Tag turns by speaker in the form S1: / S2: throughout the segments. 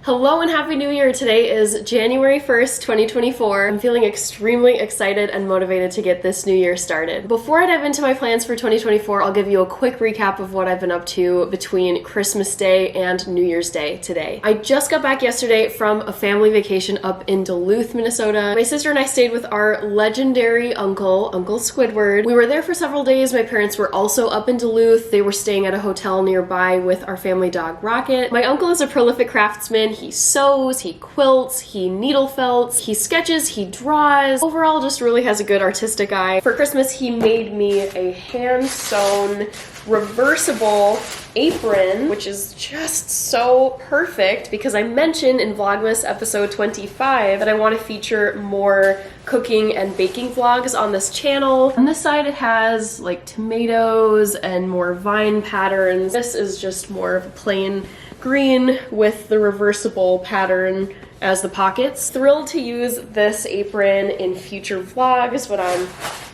S1: Hello and Happy New Year! Today is January 1st, 2024. I'm feeling extremely excited and motivated to get this new year started. Before I dive into my plans for 2024, I'll give you a quick recap of what I've been up to between Christmas Day and New Year's Day today. I just got back yesterday from a family vacation up in Duluth, Minnesota. My sister and I stayed with our legendary Uncle Squidward. We were there for several days. My parents were also up in Duluth. They were staying at a hotel nearby with our family dog Rocket. My uncle is a prolific craftsman. He sews, he quilts, he needle felts, he sketches, he draws. Overall, just really has a good artistic eye. For Christmas, he made me a hand-sewn reversible apron, which is just so perfect because I mentioned in Vlogmas episode 25 that I want to feature more cooking and baking vlogs on this channel. On this side it has like tomatoes and more vine patterns. This is just more of a plain green with the reversible pattern as the pockets. Thrilled to use this apron in future vlogs when I'm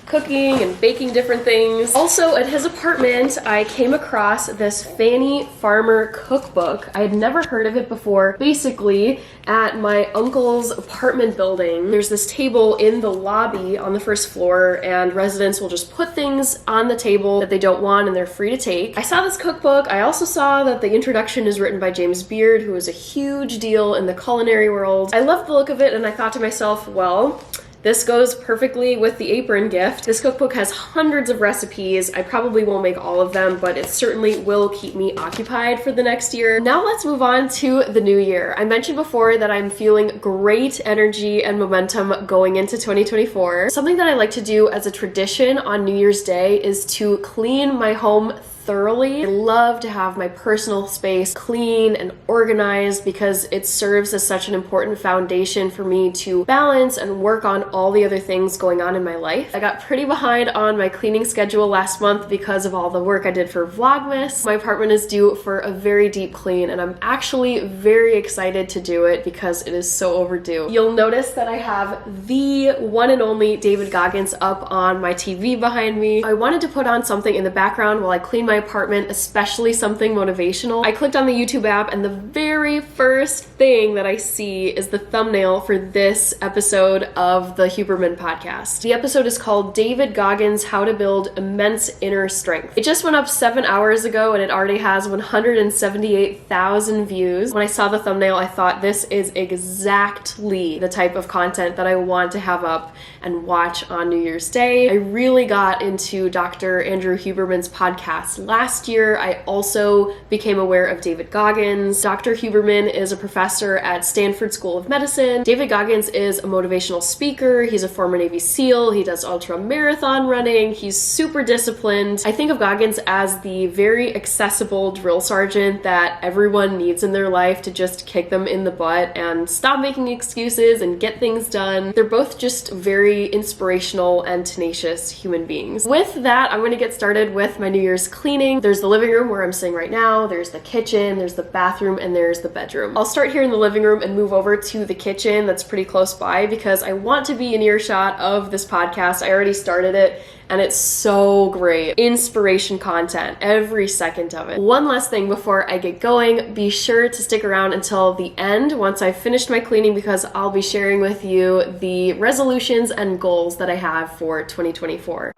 S1: cooking and baking different things. Also, at his apartment, I came across this Fanny Farmer cookbook. I had never heard of it before. Basically, at my uncle's apartment building, there's this table in the lobby on the first floor, and residents will just put things on the table that they don't want and they're free to take. I saw this cookbook. I also saw that the introduction is written by James Beard, who is a huge deal in the culinary world. I loved the look of it, and I thought to myself, well, this goes perfectly with the apron gift. This cookbook has hundreds of recipes. I probably won't make all of them, but it certainly will keep me occupied for the next year. Now let's move on to the new year. I mentioned before that I'm feeling great energy and momentum going into 2024. Something that I like to do as a tradition on New Year's Day is to clean my home thoroughly. I love to have my personal space clean and organized because it serves as such an important foundation for me to balance and work on all the other things going on in my life. I got pretty behind on my cleaning schedule last month because of all the work I did for Vlogmas. My apartment is due for a very deep clean, and I'm actually very excited to do it because it is so overdue. You'll notice that I have the one and only David Goggins up on my TV behind me. I wanted to put on something in the background while I clean my apartment, especially something motivational. I clicked on the YouTube app, and the very first thing that I see is the thumbnail for this episode of the Huberman podcast. The episode is called David Goggins: How to Build Immense Inner Strength. It just went up 7 hours ago and it already has 178,000 views. When I saw the thumbnail, I thought this is exactly the type of content that I want to have up and watch on New Year's Day. I really got into Dr. Andrew Huberman's podcast last year. I also became aware of David Goggins. Dr. Huberman is a professor at Stanford School of Medicine. David Goggins is a motivational speaker. He's a former Navy SEAL. He does ultra marathon running. He's super disciplined. I think of Goggins as the very accessible drill sergeant that everyone needs in their life to just kick them in the butt and stop making excuses and get things done. They're both just very inspirational and tenacious human beings. With that, I'm going to get started with my New Year's cleaning. There's the living room where I'm sitting right now. There's the kitchen, there's the bathroom, and there's the bedroom. I'll start here in the living room and move over to the kitchen that's pretty close by because I want to be in earshot of this podcast. I already started it and it's so great. Inspiration content, every second of it. One last thing before I get going, be sure to stick around until the end once I've finished my cleaning because I'll be sharing with you the resolutions and goals that I have for 2024.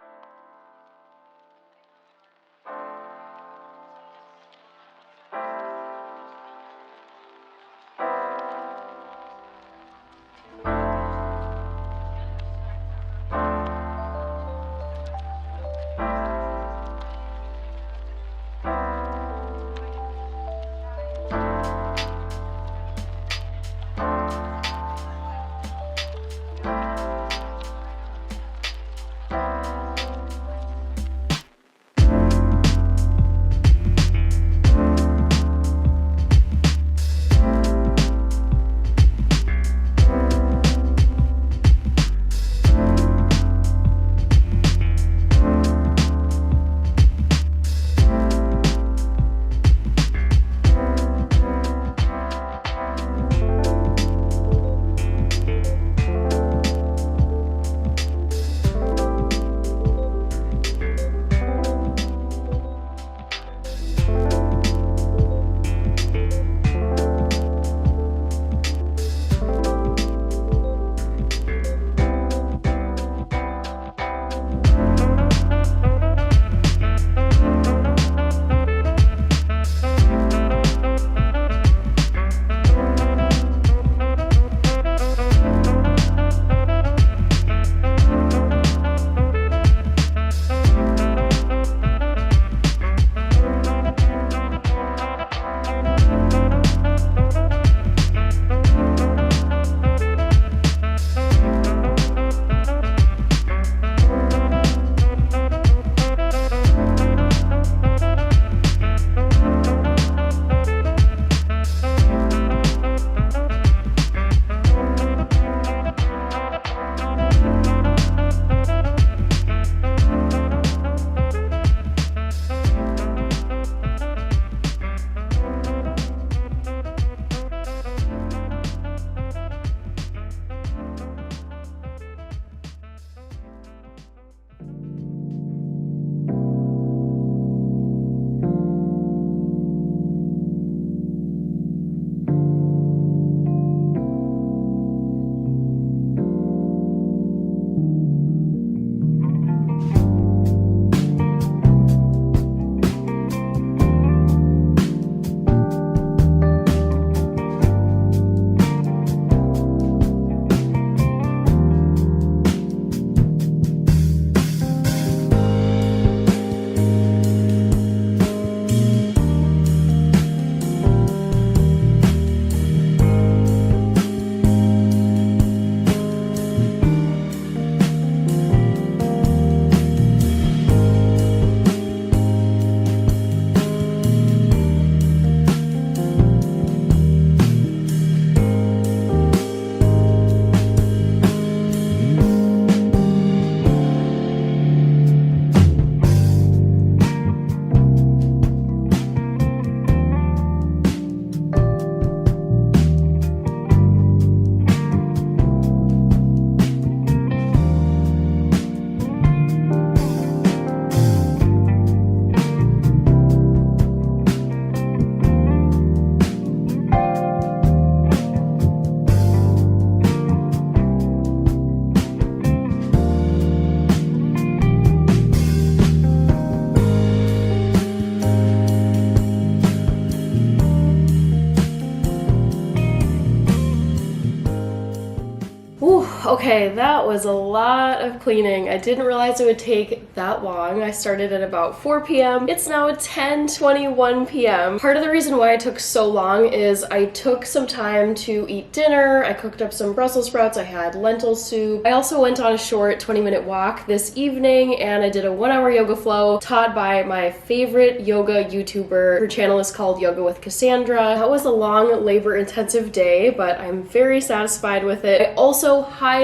S1: Okay, that was a lot of cleaning. I didn't realize it would take that long. I started at about 4 p.m. It's now 10:21 p.m. Part of the reason why it took so long is I took some time to eat dinner. I cooked up some Brussels sprouts. I had lentil soup. I also went on a short 20-minute walk this evening, and I did a 1-hour yoga flow taught by my favorite yoga YouTuber. Her channel is called Yoga with Cassandra. That was a long, labor-intensive day, but I'm very satisfied with it. I also highly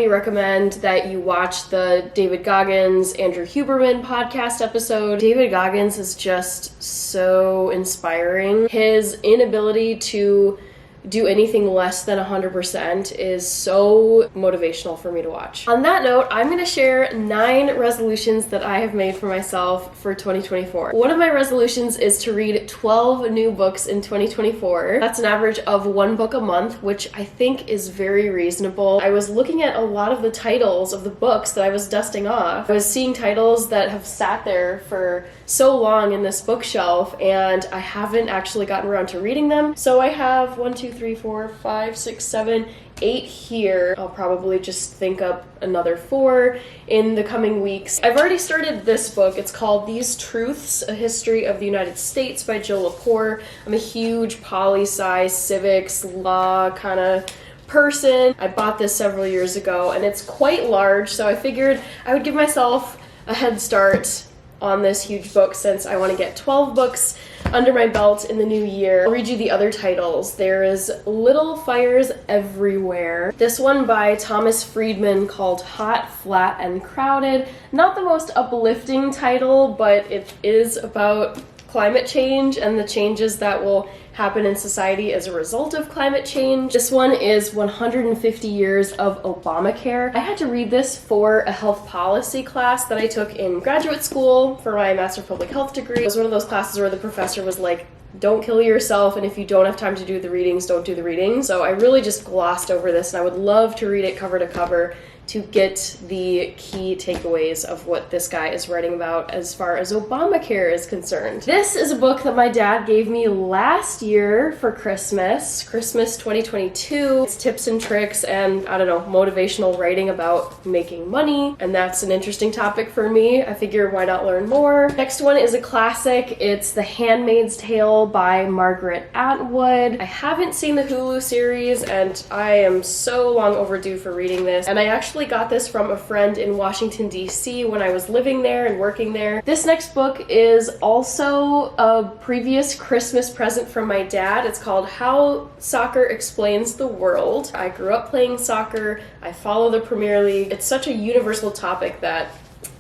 S1: recommend that you watch the David Goggins, Andrew Huberman podcast episode. David Goggins is just so inspiring. His inability to do anything less than 100% is so motivational for me to watch. On that note, I'm going to share 9 resolutions that I have made for myself for 2024. One of my resolutions is to read 12 new books in 2024. That's an average of 1 book a month, which I think is very reasonable. I was looking at a lot of the titles of the books that I was dusting off. I was seeing titles that have sat there for so long in this bookshelf, and I haven't actually gotten around to reading them. So I have 1, 2, 3, 4, 5, 6, 7, 8 here. I'll probably just think up another 4 in the coming weeks. I've already started this book. It's called These Truths, A History of the United States by Jill Lepore. I'm a huge poli-sci, civics, law kind of person. I bought this several years ago, and it's quite large, so I figured I would give myself a head start on this huge book since I want to get 12 books under my belt in the new year. I'll read you the other titles. There is Little Fires Everywhere. This one by Thomas Friedman called Hot, Flat, and Crowded. Not the most uplifting title, but it is about climate change and the changes that will happen in society as a result of climate change. This one is 150 Years of Obamacare. I had to read this for a health policy class that I took in graduate school for my Master of Public Health degree. It was one of those classes where the professor was like, don't kill yourself, and if you don't have time to do the readings, don't do the readings. So I really just glossed over this, and I would love to read it cover to cover to get the key takeaways of what this guy is writing about as far as Obamacare is concerned. This is a book that my dad gave me last year for Christmas 2022. It's tips and tricks and, I don't know, motivational writing about making money, and that's an interesting topic for me. I figure why not learn more? Next one is a classic. It's The Handmaid's Tale by Margaret Atwood. I haven't seen the Hulu series, and I am so long overdue for reading this, and I actually got this from a friend in Washington, D.C. when I was living there and working there. This next book is also a previous Christmas present from my dad. It's called How Soccer Explains the World. I grew up playing soccer. I follow the Premier League. It's such a universal topic that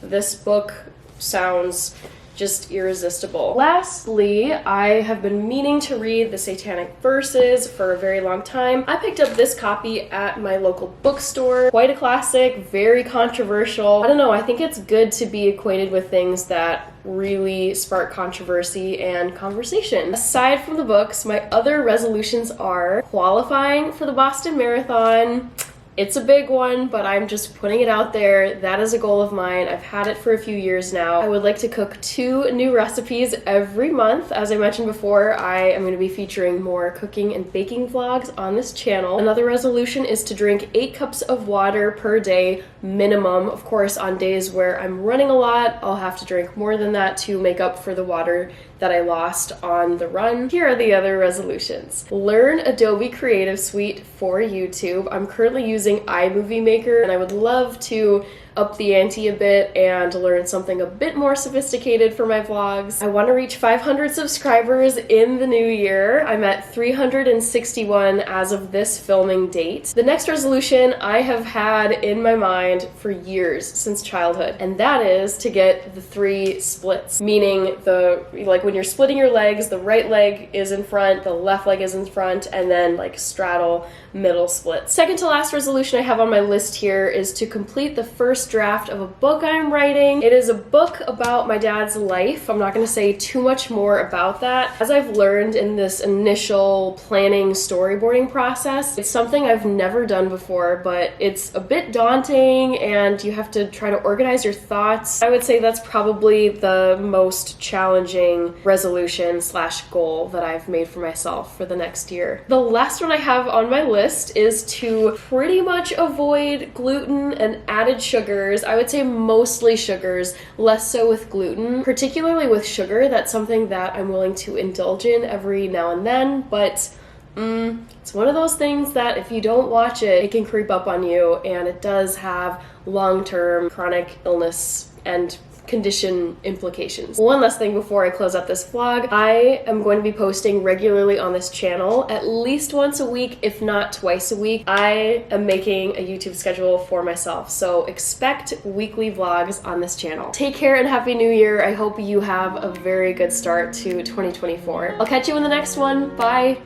S1: this book sounds just irresistible. Lastly, I have been meaning to read The Satanic Verses for a very long time. I picked up this copy at my local bookstore. Quite a classic, very controversial. I don't know, I think it's good to be acquainted with things that really spark controversy and conversation. Aside from the books, my other resolutions are qualifying for the Boston Marathon. It's a big one, but I'm just putting it out there. That is a goal of mine. I've had it for a few years now. I would like to cook 2 new recipes every month. As I mentioned before, I am going to be featuring more cooking and baking vlogs on this channel. Another resolution is to drink 8 cups of water per day minimum. Of course, on days where I'm running a lot, I'll have to drink more than that to make up for the water that I lost on the run. Here are the other resolutions. Learn Adobe Creative Suite for YouTube. I'm currently using iMovie Maker, and I would love to up the ante a bit and learn something a bit more sophisticated for my vlogs. I want to reach 500 subscribers in the new year. I'm at 361 as of this filming date. The next resolution I have had in my mind for years, since childhood, and that is to get the 3 splits, meaning when you're splitting your legs, the right leg is in front, the left leg is in front, and then like straddle middle splits. Second to last resolution I have on my list here is to complete the first first draft of a book I'm writing. It is a book about my dad's life. I'm not going to say too much more about that. As I've learned in this initial planning storyboarding process, it's something I've never done before, but it's a bit daunting and you have to try to organize your thoughts. I would say that's probably the most challenging resolution / goal that I've made for myself for the next year. The last one I have on my list is to pretty much avoid gluten and added sugars. I would say mostly sugars, less so with gluten. Particularly with sugar, that's something that I'm willing to indulge in every now and then, but it's one of those things that if you don't watch it, it can creep up on you, and it does have long-term chronic illness and condition implications. One last thing before I close out this vlog, I am going to be posting regularly on this channel at least once a week, if not twice a week. I am making a YouTube schedule for myself, so expect weekly vlogs on this channel. Take care and Happy New Year. I hope you have a very good start to 2024. I'll catch you in the next one. Bye!